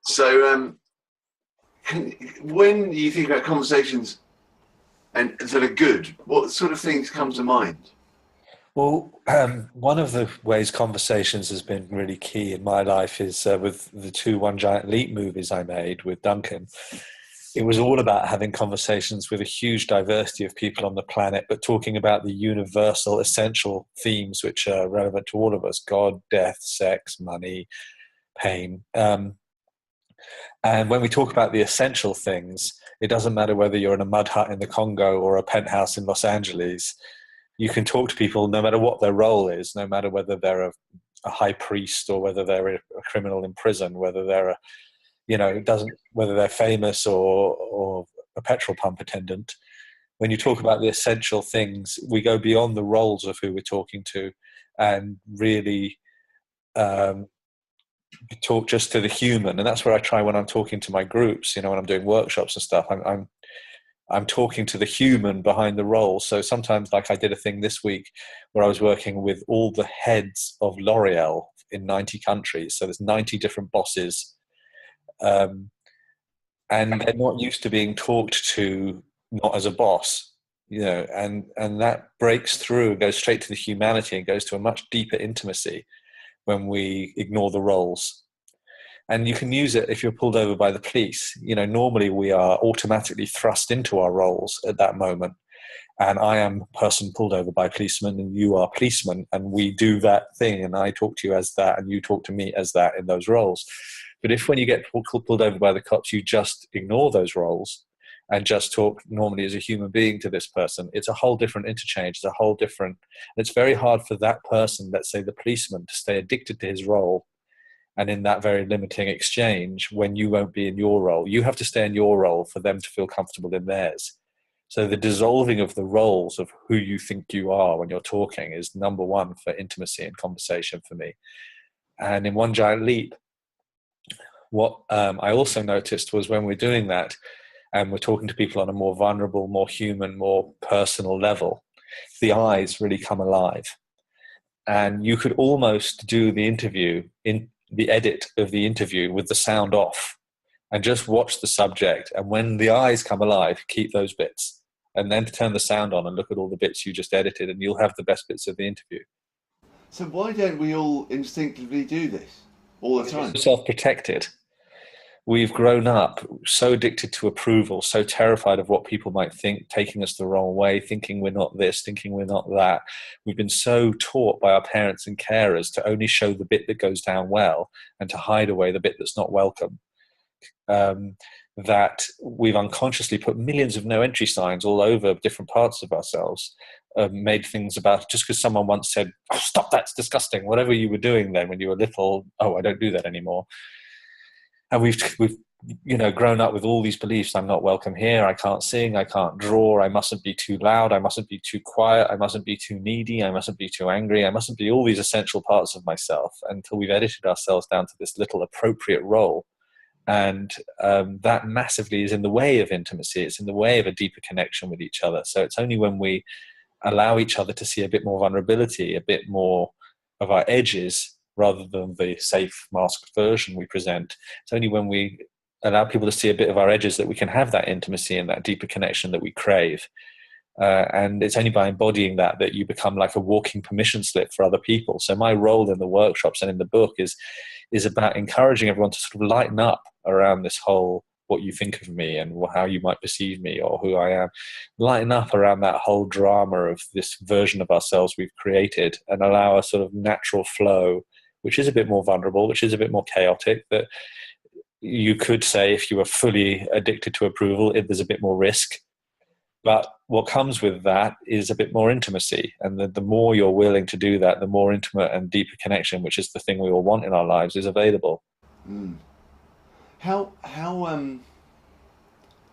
So, when you think about conversations and that are good, what sort of things come to mind? Well, one of the ways conversations has been really key in my life is with the two One Giant Leap movies I made with Duncan. It was all about having conversations with a huge diversity of people on the planet, but talking about the universal, essential themes which are relevant to all of us: God, death, sex, money, pain. And when we talk about the essential things, it doesn't matter whether you're in a mud hut in the Congo or a penthouse in Los Angeles. You can talk to people no matter what their role is, no matter whether they're a high priest or whether they're a criminal in prison, whether they're it doesn't, whether they're famous or a petrol pump attendant. When you talk about the essential things, we go beyond the roles of who we're talking to and really talk just to the human. And that's where I try when I'm talking to my groups, when I'm doing workshops and stuff. I'm talking to the human behind the role. So sometimes, like I did a thing this week where I was working with all the heads of L'Oreal in 90 countries. So there's 90 different bosses. And they're not used to being talked to not as a boss, and that breaks through and goes straight to the humanity and goes to a much deeper intimacy when we ignore the roles. And you can use it if you're pulled over by the police. Normally we are automatically thrust into our roles at that moment. And I am a person pulled over by policemen, and you are policeman, and we do that thing, and I talk to you as that, and you talk to me as that in those roles. But if when you get pulled over by the cops, you just ignore those roles and just talk normally as a human being to this person, it's a whole different interchange. It's a whole different, it's very hard for that person, let's say the policeman, to stay addicted to his role and in that very limiting exchange when you won't be in your role. You have to stay in your role for them to feel comfortable in theirs. So the dissolving of the roles of who you think you are when you're talking is number one for intimacy and conversation for me. And in One Giant Leap, what I also noticed was when we're doing that and we're talking to people on a more vulnerable, more human, more personal level, the eyes really come alive. And you could almost do the interview, in the edit of the interview, with the sound off and just watch the subject. And when the eyes come alive, keep those bits and then turn the sound on and look at all the bits you just edited, and you'll have the best bits of the interview. So why don't we all instinctively do this all the time? Self-protected. We've grown up so addicted to approval, so terrified of what people might think, taking us the wrong way, thinking we're not this, thinking we're not that. We've been so taught by our parents and carers to only show the bit that goes down well and to hide away the bit that's not welcome. That we've unconsciously put millions of no entry signs all over different parts of ourselves, made things about, just because someone once said, "Oh, stop, that's disgusting," whatever you were doing then when you were little, "Oh, I don't do that anymore." And we've grown up with all these beliefs. I'm not welcome here. I can't sing. I can't draw. I mustn't be too loud. I mustn't be too quiet. I mustn't be too needy. I mustn't be too angry. I mustn't be all these essential parts of myself, until we've edited ourselves down to this little appropriate role. And that massively is in the way of intimacy. It's in the way of a deeper connection with each other. So it's only when we allow each other to see a bit more vulnerability, a bit more of our edges, rather than the safe masked version we present. It's only when we allow people to see a bit of our edges that we can have that intimacy and that deeper connection that we crave. And it's only by embodying that you become like a walking permission slip for other people. So my role in the workshops and in the book is about encouraging everyone to sort of lighten up around this whole, what you think of me and how you might perceive me or who I am. Lighten up around that whole drama of this version of ourselves we've created, and allow a sort of natural flow, which is a bit more vulnerable, which is a bit more chaotic, that you could say if you were fully addicted to approval, there's a bit more risk. But what comes with that is a bit more intimacy. And the more you're willing to do that, the more intimate and deeper connection, which is the thing we all want in our lives, is available. Mm. How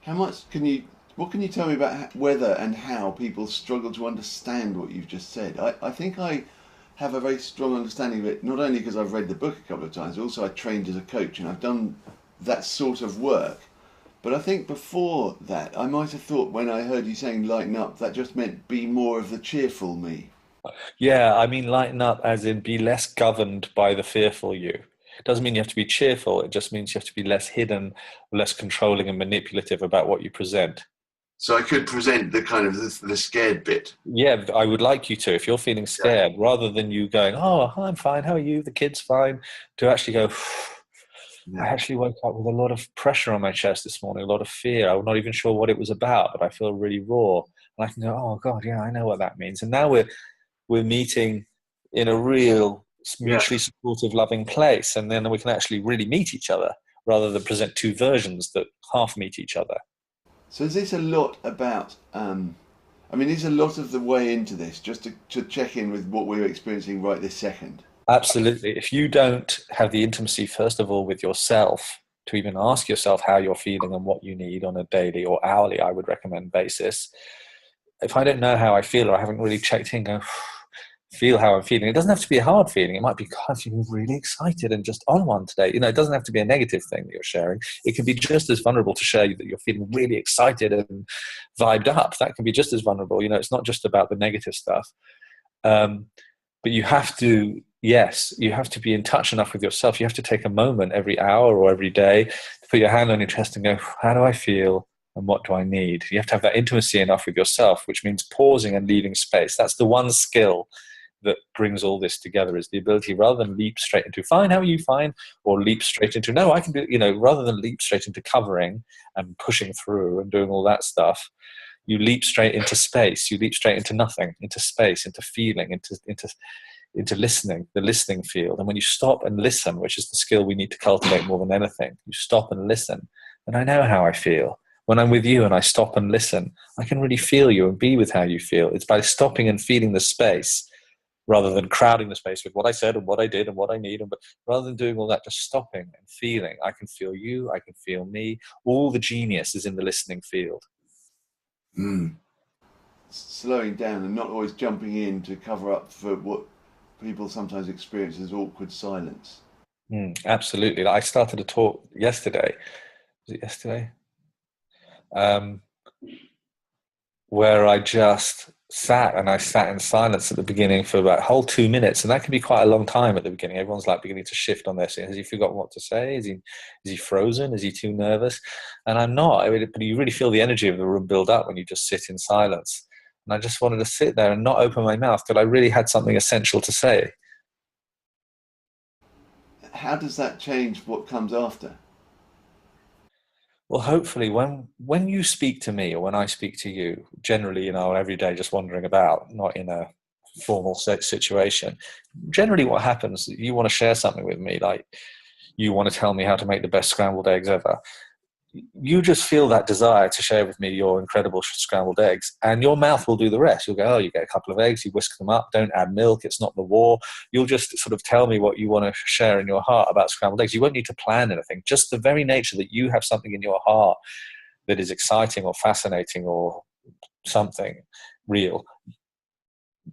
much what can you tell me about whether and how people struggle to understand what you've just said? I think I have a very strong understanding of it, not only because I've read the book a couple of times, also I trained as a coach and I've done that sort of work. But I think before that, I might have thought when I heard you saying lighten up, that just meant be more of the cheerful me. Yeah, I mean, lighten up as in be less governed by the fearful you. It doesn't mean you have to be cheerful. It just means you have to be less hidden, less controlling and manipulative about what you present. So I could present the kind of the scared bit. Yeah, I would like you to. If you're feeling Yeah. scared, rather than you going, "Oh, I'm fine. How are you? The kid's fine," to actually go, I Yeah. actually woke up with a lot of pressure on my chest this morning, a lot of fear. I'm not even sure what it was about, but I feel really raw. And I can go, "Oh God, yeah, I know what that means." And now we're meeting in a real Yeah. mutually supportive, loving place, and then we can actually really meet each other rather than present two versions that half meet each other. So is this a lot about? I mean, is a lot of the way into this just to check in with what we're experiencing right this second? Absolutely. If you don't have the intimacy, first of all, with yourself, to even ask yourself how you're feeling and what you need on a daily or hourly, I would recommend basis. If I don't know how I feel or I haven't really checked in, go, feel how I'm feeling. It doesn't have to be a hard feeling. It might be, God, I'm feeling really excited and just on one today. You know, it doesn't have to be a negative thing that you're sharing. It can be just as vulnerable to share that you're feeling really excited and vibed up. That can be just as vulnerable. You know, it's not just about the negative stuff. But you have to, yes, you have to be in touch enough with yourself. You have to take a moment every hour or every day to put your hand on your chest and go, how do I feel and what do I need? You have to have that intimacy enough with yourself, which means pausing and leaving space. That's the one skill that brings all this together, is the ability, rather than leap straight into fine, how are you, fine, or leap straight into no, I can do, you know, rather than leap straight into covering and pushing through and doing all that stuff, you leap straight into space, you leap straight into nothing, into space, into feeling, into listening, the listening field. And when you stop and listen, which is the skill we need to cultivate more than anything, you stop and listen. And I know how I feel. When I'm with you and I stop and listen, I can really feel you and be with how you feel. It's by stopping and feeling the space rather than crowding the space with what I said and what I did and what I need. But rather than doing all that, just stopping and feeling. I can feel you, I can feel me. All the genius is in the listening field. Mm. Slowing down and not always jumping in to cover up for what people sometimes experience as awkward silence. Absolutely. I started a talk yesterday. Was it yesterday? Where I just sat, and I sat in silence at the beginning for about a whole 2 minutes, and that can be quite a long time at the beginning. Everyone's like beginning to shift on their seat. Has he forgotten what to say? Is he frozen? Is he too nervous? And I'm not. I mean, but you really feel the energy of the room build up when you just sit in silence. And I just wanted to sit there and not open my mouth, but I really had something essential to say. How does that change what comes after? Well, hopefully, when you speak to me or when I speak to you, generally, you know, every day just wandering about, not in a formal situation. Generally, what happens, you want to share something with me, like you want to tell me how to make the best scrambled eggs ever. You just feel that desire to share with me your incredible scrambled eggs, and your mouth will do the rest. You'll go, oh, you get a couple of eggs, you whisk them up, don't add milk, it's not the war. You'll just sort of tell me what you want to share in your heart about scrambled eggs. You won't need to plan anything. Just the very nature that you have something in your heart that is exciting or fascinating or something real,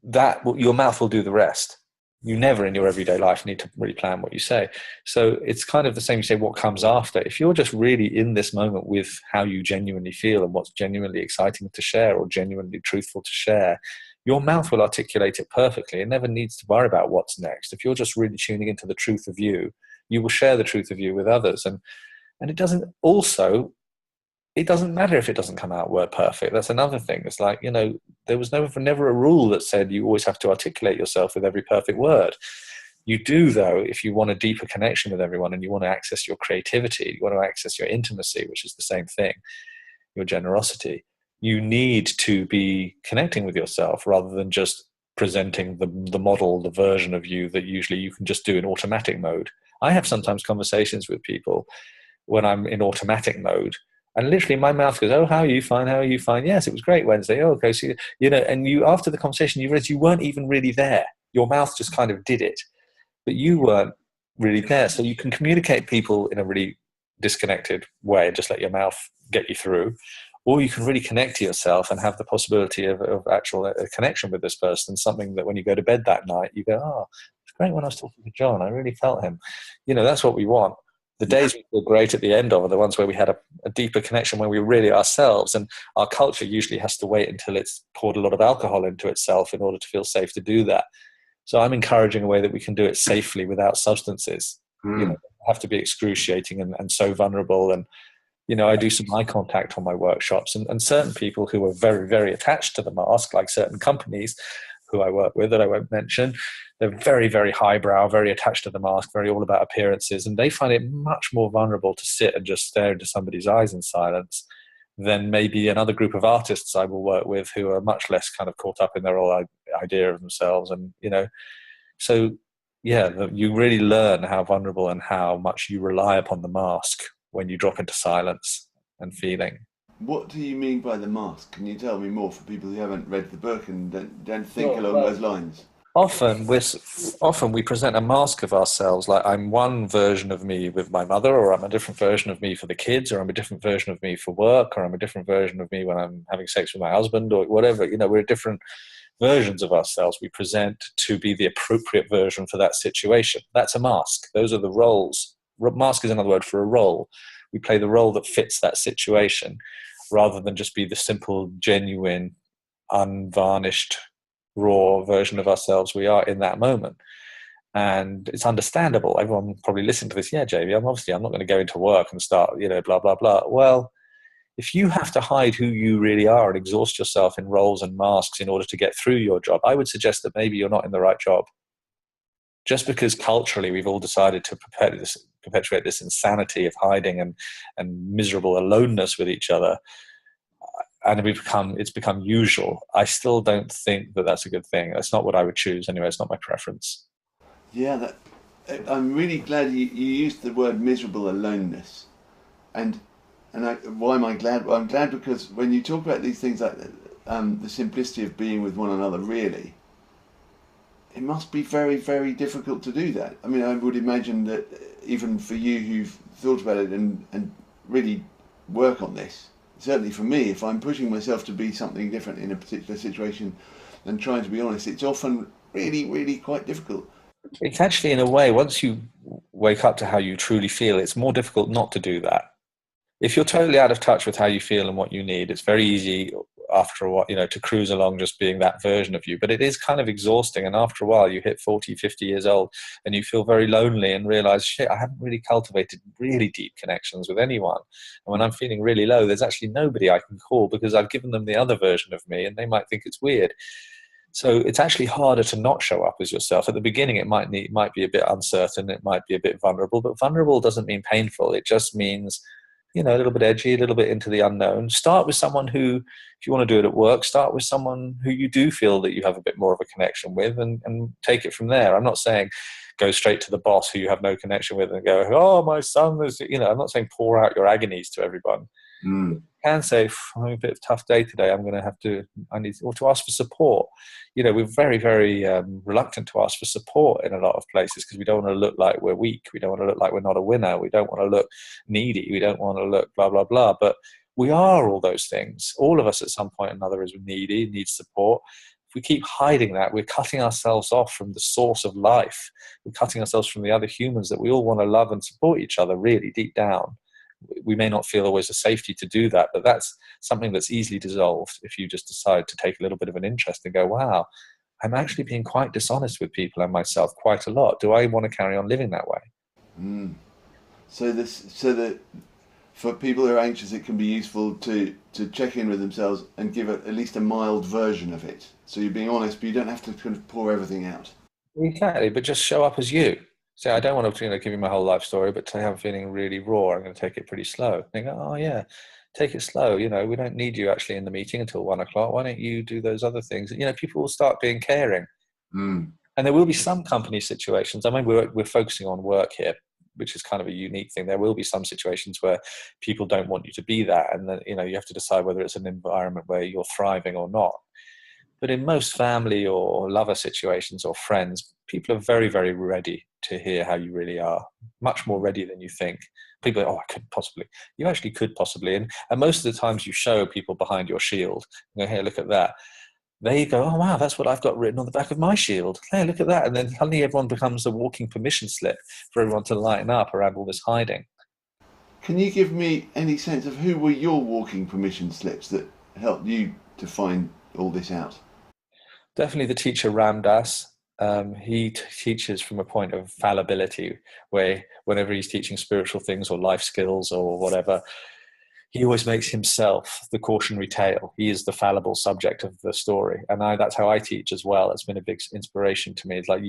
that your mouth will do the rest. You never in your everyday life need to really plan what you say. So it's kind of the same. You say what comes after. If you're just really in this moment with how you genuinely feel and what's genuinely exciting to share or genuinely truthful to share, your mouth will articulate it perfectly. It never needs to worry about what's next. If you're just really tuning into the truth of you, you will share the truth of you with others. And it doesn't also, it doesn't matter if it doesn't come out word perfect. That's another thing. It's like, you know, there was never a rule that said you always have to articulate yourself with every perfect word. You do, though, if you want a deeper connection with everyone and you want to access your creativity, you want to access your intimacy, which is the same thing, your generosity. You need to be connecting with yourself rather than just presenting the model, the version of you that usually you can just do in automatic mode. I have sometimes conversations with people when I'm in automatic mode, and literally my mouth goes, oh, how are you? Fine. How are you? Fine. Yes, it was great Wednesday. Oh, okay. So, you know, and you, after the conversation, you realized you weren't even really there. Your mouth just kind of did it, but you weren't really there. So you can communicate people in a really disconnected way and just let your mouth get you through. Or you can really connect to yourself and have the possibility of actual connection with this person, something that when you go to bed that night, you go, oh, it's great when I was talking to John. I really felt him. You know, that's what we want. The days we feel great at the end of are the ones where we had a deeper connection, where we were really ourselves. And our culture usually has to wait until it's poured a lot of alcohol into itself in order to feel safe to do that. So I'm encouraging a way that we can do it safely without substances. You know, have to be excruciating and so vulnerable. And, you know, I do some eye contact on my workshops, and certain people who are very, very attached to the mask, like certain companies who I work with that I won't mention, they're very, very highbrow, very attached to the mask, very all about appearances. And they find it much more vulnerable to sit and just stare into somebody's eyes in silence than maybe another group of artists I will work with who are much less kind of caught up in their whole idea of themselves. And, you know, so yeah, you really learn how vulnerable and how much you rely upon the mask when you drop into silence and feeling. What do you mean by the mask? Can you tell me more for people who haven't read the book and don't think Sure. along Well, those lines? often we present a mask of ourselves, like I'm one version of me with my mother, or I'm a different version of me for the kids, or I'm a different version of me for work, or I'm a different version of me when I'm having sex with my husband, or whatever. You know, we're different versions of ourselves we present to be the appropriate version for that situation. That's a mask. Those are the roles. Mask is another word for a role. We play the role that fits that situation rather than just be the simple, genuine, unvarnished, raw version of ourselves we are in that moment. And it's understandable. Everyone probably listening to this, yeah, Jamie, I'm not going to go into work and start, you know, blah, blah, blah. Well, if you have to hide who you really are and exhaust yourself in roles and masks in order to get through your job, I would suggest that maybe you're not in the right job. Just because culturally we've all decided to perpetuate this insanity of hiding and miserable aloneness with each other, and it's become usual. I still don't think that that's a good thing. That's not what I would choose anyway. It's not my preference. Yeah, I'm really glad you used the word miserable aloneness. And why am I glad? Well, I'm glad because when you talk about these things like the simplicity of being with one another, really, it must be very, very difficult to do that. I mean, I would imagine that even for you who've thought about it and really work on this, certainly for me, if I'm pushing myself to be something different in a particular situation and trying to be honest, it's often really, really quite difficult. It's actually, in a way, once you wake up to how you truly feel, it's more difficult not to do that. If you're totally out of touch with how you feel and what you need, it's very easy after a while, you know, to cruise along just being that version of you. But it is kind of exhausting. And after a while, you hit 40, 50 years old and you feel very lonely and realize, shit, I haven't really cultivated really deep connections with anyone. And when I'm feeling really low, there's actually nobody I can call because I've given them the other version of me and they might think it's weird. So it's actually harder to not show up as yourself. At the beginning, it might be a bit uncertain, it might be a bit vulnerable, but vulnerable doesn't mean painful. It just means, you know, a little bit edgy, a little bit into the unknown. Start with someone who, if you want to do it at work, start with someone who you do feel that you have a bit more of a connection with and take it from there. I'm not saying go straight to the boss who you have no connection with and go, oh, my son is, you know, I'm not saying pour out your agonies to everyone. Mm. Can say, I'm having a bit of a tough day today. I'm going to have to, or to ask for support. You know, we're very, very reluctant to ask for support in a lot of places because we don't want to look like we're weak. We don't want to look like we're not a winner. We don't want to look needy. We don't want to look blah, blah, blah. But we are all those things. All of us at some point or another is needy, needs support. If we keep hiding that, we're cutting ourselves off from the source of life. We're cutting ourselves from the other humans that we all want to love and support each other really deep down. We may not feel always a safety to do that, but that's something that's easily dissolved if you just decide to take a little bit of an interest and go, wow, I'm actually being quite dishonest with people and myself quite a lot. Do I want to carry on living that way? Mm. So that for people who are anxious, it can be useful to check in with themselves and give at least a mild version of it. So you're being honest, but you don't have to kind of pour everything out. Exactly, but just show up as you. So I don't want to, you know, give you my whole life story, but today I'm feeling really raw. I'm going to take it pretty slow. They go, oh yeah, take it slow. You know, we don't need you actually in the meeting until 1 o'clock. Why don't you do those other things? You know, people will start being caring. Mm. And there will be some company situations. I mean, we're focusing on work here, which is kind of a unique thing. There will be some situations where people don't want you to be that, and then, you know, you have to decide whether it's an environment where you're thriving or not. But in most family or lover situations or friends, people are very, very ready to hear how you really are, much more ready than you think. People are, oh, I couldn't possibly. You actually could possibly. And most of the times you show people behind your shield, you go, hey, look at that. They go, oh, wow, that's what I've got written on the back of my shield. Hey, look at that. And then suddenly everyone becomes a walking permission slip for everyone to lighten up around all this hiding. Can you give me any sense of who were your walking permission slips that helped you to find all this out? Definitely the teacher Ram Dass. he teaches from a point of fallibility, where whenever he's teaching spiritual things or life skills or whatever, he always makes himself the cautionary tale. He is the fallible subject of the story. And that's how I teach as well. It's been a big inspiration to me. It's like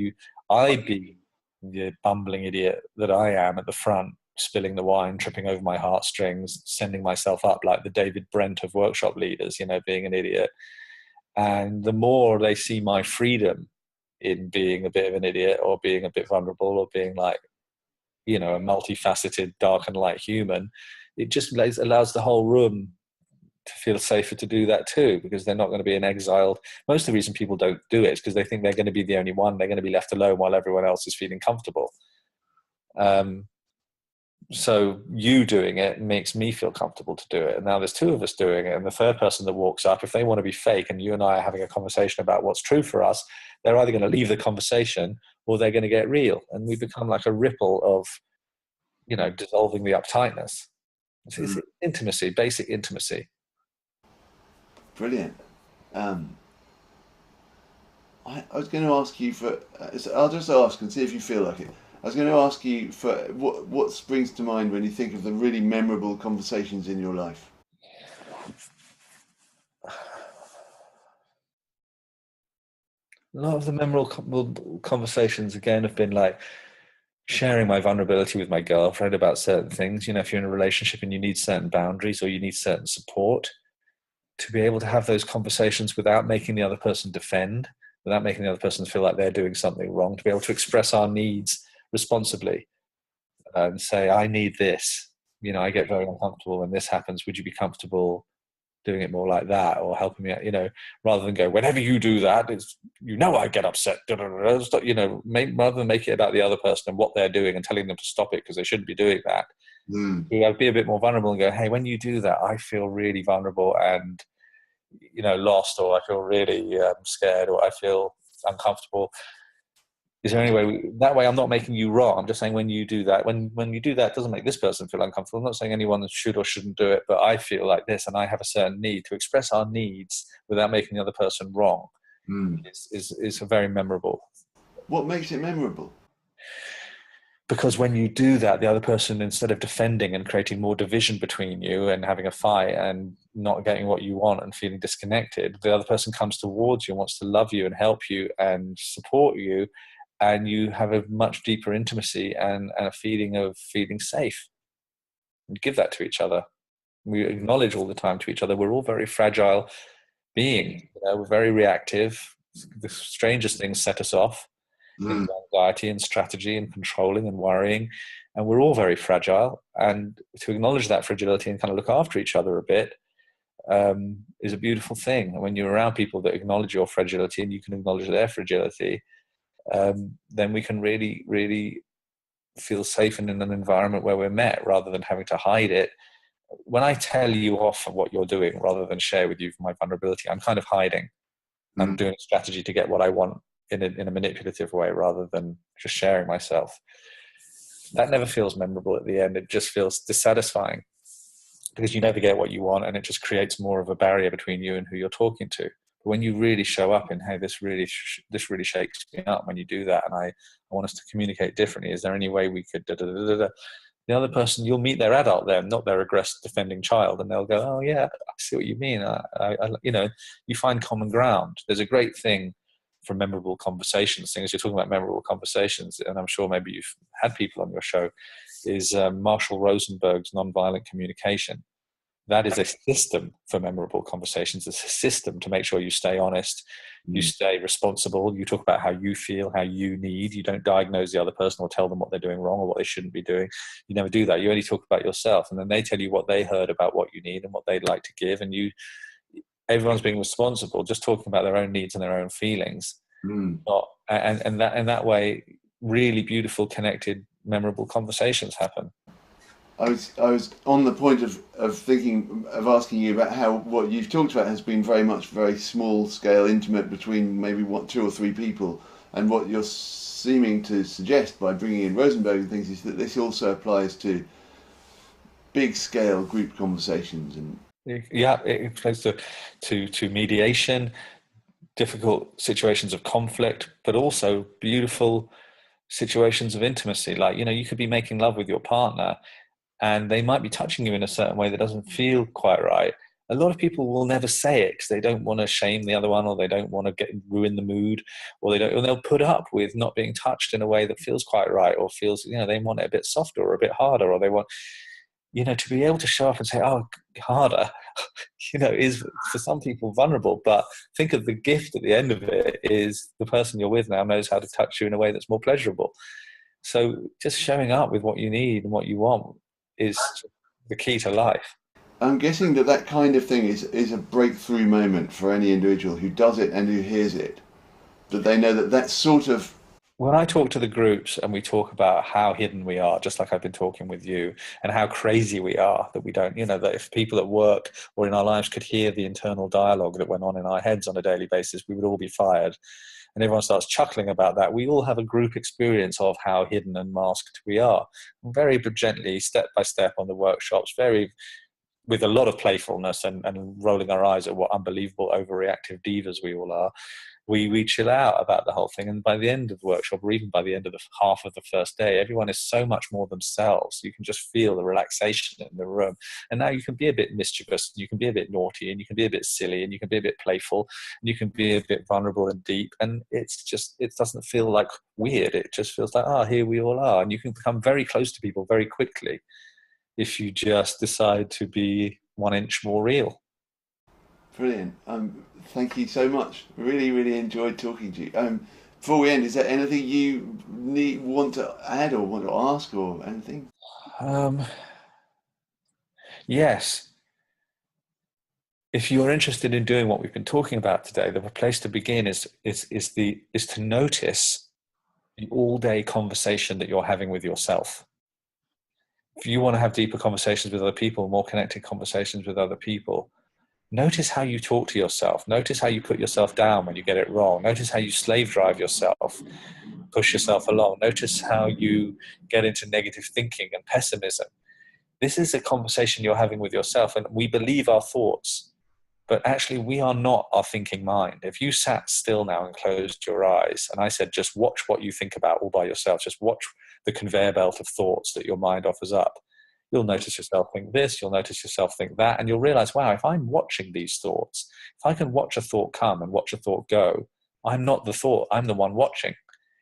I'd be the bumbling idiot that I am at the front, spilling the wine, tripping over my heartstrings, sending myself up like the David Brent of workshop leaders, being an idiot. And the more they see my freedom in being a bit of an idiot or being a bit vulnerable or being like, a multifaceted dark and light human, it just allows the whole room to feel safer to do that too, because they're not going to be an exiled. Most of the reason people don't do it is because they think they're going to be the only one. They're going to be left alone while everyone else is feeling comfortable. So you doing it makes me feel comfortable to do it. And now there's two of us doing it. And the third person that walks up, if they want to be fake and you and I are having a conversation about what's true for us, they're either going to leave the conversation or they're going to get real. And we become like a ripple of, dissolving the uptightness. It's intimacy, basic intimacy. Brilliant. I was going to ask you for, I'll just ask and see if you feel like it. I was going to ask you for what springs to mind when you think of the really memorable conversations in your life. A lot of the memorable conversations, again, have been like sharing my vulnerability with my girlfriend about certain things. If you're in a relationship and you need certain boundaries or you need certain support, to be able to have those conversations without making the other person defend, without making the other person feel like they're doing something wrong, to be able to express our needs responsibly and say, I need this. I get very uncomfortable when this happens. Would you be comfortable doing it more like that, or helping me out, rather than go, whenever you do that, it's, I get upset, rather than make it about the other person and what they're doing and telling them to stop it because they shouldn't be doing that. I'd be a bit more vulnerable and go, hey, when you do that, I feel really vulnerable and, lost, or I feel really scared, or I feel uncomfortable. Is there any way that way I'm not making you wrong? I'm just saying when you do that, when you do that, it doesn't make this person feel uncomfortable. I'm not saying anyone should or shouldn't do it, but I feel like this and I have a certain need. To express our needs without making the other person wrong is very memorable. What makes it memorable? Because when you do that, the other person, instead of defending and creating more division between you and having a fight and not getting what you want and feeling disconnected, the other person comes towards you and wants to love you and help you and support you. And you have a much deeper intimacy and a feeling of feeling safe. And give that to each other. We acknowledge all the time to each other, we're all very fragile beings. We're very reactive. The strangest things set us off in anxiety and strategy and controlling and worrying. And we're all very fragile. And to acknowledge that fragility and kind of look after each other a bit is a beautiful thing. And when you're around people that acknowledge your fragility and you can acknowledge their fragility, then we can really, really feel safe and in an environment where we're met rather than having to hide it. When I tell you off what you're doing rather than share with you my vulnerability, I'm kind of hiding. I'm doing a strategy to get what I want in a manipulative way rather than just sharing myself. That never feels memorable at the end. It just feels dissatisfying because you never get what you want, and it just creates more of a barrier between you and who you're talking to. But when you really show up and, hey, this really shakes me up when you do that, and I want us to communicate differently. Is there any way we could The other person, you'll meet their adult then, not their aggressive defending child, and they'll go, oh yeah, I see what you mean. You find common ground. There's a great thing for memorable conversations. Things you're talking about memorable conversations, and I'm sure maybe you've had people on your show, is Marshall Rosenberg's nonviolent communication. That is a system for memorable conversations. It's a system to make sure you stay honest, you stay responsible, you talk about how you feel, how you need. You don't diagnose the other person or tell them what they're doing wrong or what they shouldn't be doing. You never do that. You only talk about yourself, and then they tell you what they heard about what you need and what they'd like to give, and everyone's being responsible, just talking about their own needs and their own feelings. And that way, really beautiful, connected, memorable conversations happen. I was on the point of thinking of asking you about how what you've talked about has been very small scale, intimate, between maybe 2 or 3 people, and what you're seeming to suggest by bringing in Rosenberg and things is that this also applies to big scale group conversations. And yeah, it applies to mediation, difficult situations of conflict, but also beautiful situations of intimacy. Like, you could be making love with your partner and they might be touching you in a certain way that doesn't feel quite right. A lot of people will never say it because they don't want to shame the other one, or they don't want to ruin the mood, or they'll put up with not being touched in a way that feels quite right, or feels, they want it a bit softer or a bit harder, or they want, to be able to show up and say, oh, harder, is for some people vulnerable. But think of the gift at the end of it is the person you're with now knows how to touch you in a way that's more pleasurable. So just showing up with what you need and what you want is the key to life. I'm guessing that kind of thing is a breakthrough moment for any individual who does it and who hears it. That they know that that's sort of. When I talk to the groups and we talk about how hidden we are, just like I've been talking with you, and how crazy we are, that we don't, that if people at work or in our lives could hear the internal dialogue that went on in our heads on a daily basis, we would all be fired. And everyone starts chuckling about that. We all have a group experience of how hidden and masked we are. Very gently, step by step on the workshops, with a lot of playfulness and rolling our eyes at what unbelievable overreactive divas we all are. We chill out about the whole thing, and by the end of the workshop, or even by the end of the half of the first day, everyone is so much more themselves. You can just feel the relaxation in the room, and now you can be a bit mischievous, you can be a bit naughty, and you can be a bit silly, and you can be a bit playful, and you can be a bit vulnerable and deep, and it doesn't feel like weird. It just feels like, here we all are, and you can become very close to people very quickly if you just decide to be 1 inch more real. Brilliant. Thank you so much. Really, really enjoyed talking to you. Before we end, is there anything you want to add or want to ask or anything? Yes. If you're interested in doing what we've been talking about today, the place to begin is to notice the all-day conversation that you're having with yourself. If you want to have deeper conversations with other people, more connected conversations with other people, notice how you talk to yourself. Notice how you put yourself down when you get it wrong. Notice how you slave drive yourself, push yourself along. Notice how you get into negative thinking and pessimism. This is a conversation you're having with yourself, and we believe our thoughts, but actually we are not our thinking mind. If you sat still now and closed your eyes, and I said, just watch what you think about all by yourself, just watch the conveyor belt of thoughts that your mind offers up, you'll notice yourself think this, you'll notice yourself think that, and you'll realize, wow, if I'm watching these thoughts, if I can watch a thought come and watch a thought go, I'm not the thought, I'm the one watching.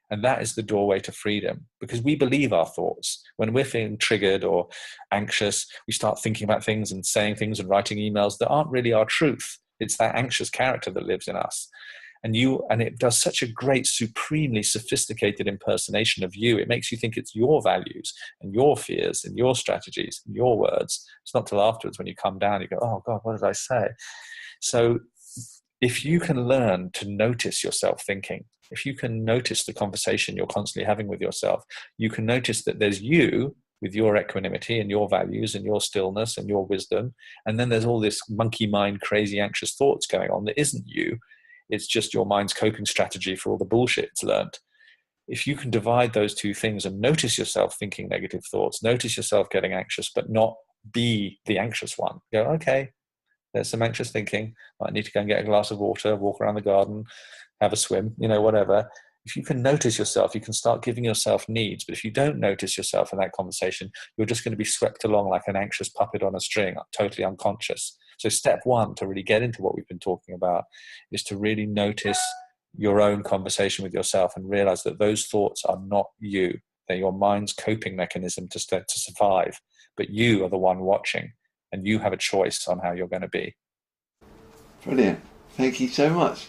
And that is the doorway to freedom, because we believe our thoughts. When we're feeling triggered or anxious, we start thinking about things and saying things and writing emails that aren't really our truth. It's that anxious character that lives in us. And it does such a great, supremely sophisticated impersonation of you. It makes you think it's your values and your fears and your strategies and your words. It's not till afterwards when you come down, you go, oh God, what did I say? So if you can learn to notice yourself thinking, if you can notice the conversation you're constantly having with yourself, you can notice that there's you with your equanimity and your values and your stillness and your wisdom. And then there's all this monkey mind, crazy, anxious thoughts going on that isn't you. It's just your mind's coping strategy for all the bullshit it's learned. If you can divide those two things and notice yourself thinking negative thoughts, notice yourself getting anxious, but not be the anxious one. Go, okay, there's some anxious thinking. I need to go and get a glass of water, walk around the garden, have a swim, whatever. If you can notice yourself, you can start giving yourself needs. But if you don't notice yourself in that conversation, you're just going to be swept along like an anxious puppet on a string, totally unconscious. So step one to really get into what we've been talking about is to really notice your own conversation with yourself and realize that those thoughts are not you. They're your mind's coping mechanism to survive. But you are the one watching, and you have a choice on how you're going to be. Brilliant. Thank you so much.